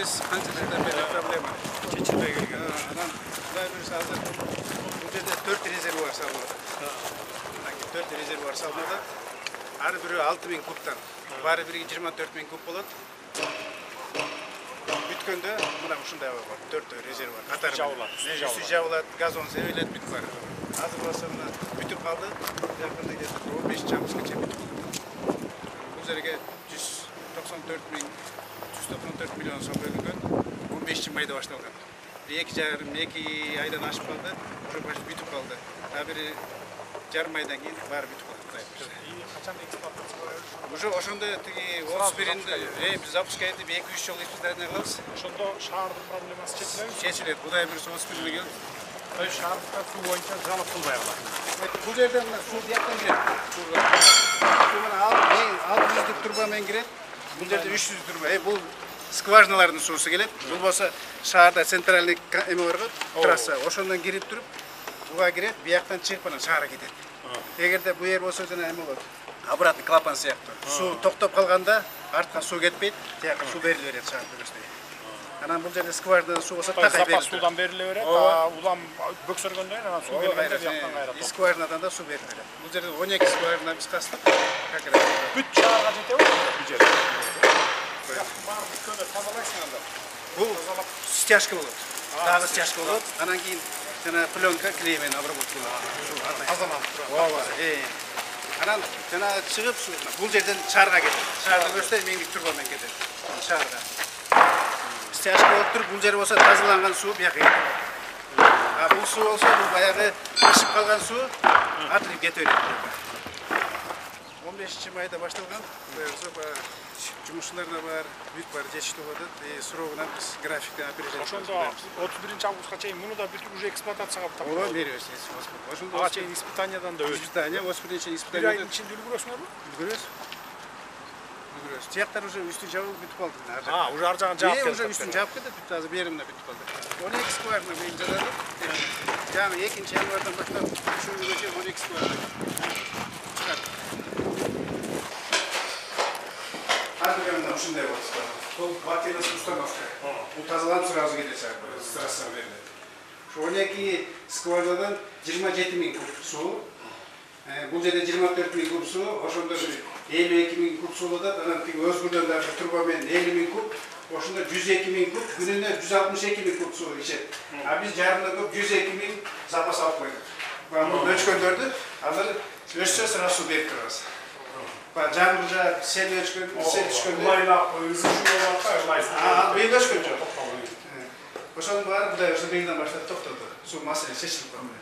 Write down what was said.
эмес канча жылдан бери проблема чечилбей келген. Анан Кудай буюрса азыр бул жерде 4 резервуар салынып атат. 4 резервуар салынып атат. Ар бири 6000 кубтан. Баары бири 24000 куб болот. Бүткөндө мына ушундай бар. 4 резервуар катары жабылат. Су жабылат, газон себелет бүтүп бар. Азыр болсо мына бүтүп калды. Жакында где-то 15 чамчыкча бүтүп калды. Бул жерге 194 миллион сом бөлүнгөн. 15 майда башталган. 2,5 айдан ашып калды. Уже баш бүтүп калды. А бир жарым айдан кийин баары бүтүп калды. Качан эксплуатацияга уже ошондо тиги 31-inde биз запускка этип 2-3 жолу испытание кылабыз. Ошондо шаардын проблемасы чечилеби? Чечилет. Кудай буюрса 31-ге келип. Шаардыкка суу боюнча жалап кылбай калат. Бул жерден мына суу бияктан кирет. Суу мына 600 турба менен кирет. Бул жерде 300 турба. Бул скважиналардын суусу келет. Бул болсо шаарда центральный эме бар го, трасса. Ошондон кирип туруп, буга кирет, бияктан чыгып анан шаарга кетет. Эгерде бу жер болсо жана эме болот. Обратный клапан сыяктуу. Суу токтоп калганда артка суу кетпейт, тияка суу бериле берет шаар бөлөстө. Анан бул жерде скважинадан суу болсо такай берилет. Запас суудан бериле берет, улам бөксөргөндөн анан суу келгенде бияктан кайра. Скважинадан да суу бериле берет. Бул жерде 12 скважина биз кастык. Как это? Бүт шаарга жетеби бул жер? Бул стяжка болот. Дагы стяжка болот. Анан кийин жана пленка клей менен обработка болот. Тазаланып турат. Ооба. Анан жана чыгып бул жерден шаарга кетет. Шаарда көрсөтөй меңдик турба менен кетет. Шаарга. Стяжка болуп туруп бул жер болсо тазаланган суу бияка кетет. Бул суу болсо бул баягы ышып калган суу атылып кете берет. 15 майда башталган. Жумушчулар да бар, бүт бар, жетиштүү болот. Срогунан биз графикте опережение. Ошондо 31-августка чейин муну да бүтүп уже эксплуатацияга тапшырып. Ооба, беребиз. Ошондо ага чейин испытаниядан да өтүп. Испытание, 31-чейин Bir испытание. ayın içinde үлгүрөсүңөрбү? Үлгүрөбүз. Тияктар уже үстү жабылып бүтүп калды. Уже ар жагын жаап кетти. Уже үстүн жаап кетти, бүт азыр беримде бүтүп калды. 12 скважина менен жатады. Жаңы 2-январдан баштап 3-күнгө 12 скважина. Азыр ушундай болот. Бул батареясы установка. Бул тазаланып сразу кетет шаар. Трасса берилет. Ошо 12 скважинадан 27000 куб суу. Бул жерде 24000 куб суу, ошондо 52000 куб суу болот. Анан тиги өзгүрдөн да бир турба менен 50000 куб, ошондо 102000 куб, күнүнө 162000 куб суу ичет. А биз жарымдан көп 102000 запас алып койдук. Бул өчкөндөрдү азыр өссө сразу суу берип турабыз. Жаңыржа сел өчкөн, сел түшкөндө Улайлап, үзүшүп улайсыз. Быйыл өчкөн жок. Ошонун баары Кудай буюрса быйылдан баштап токтоду. Суу маселе чечилип калды.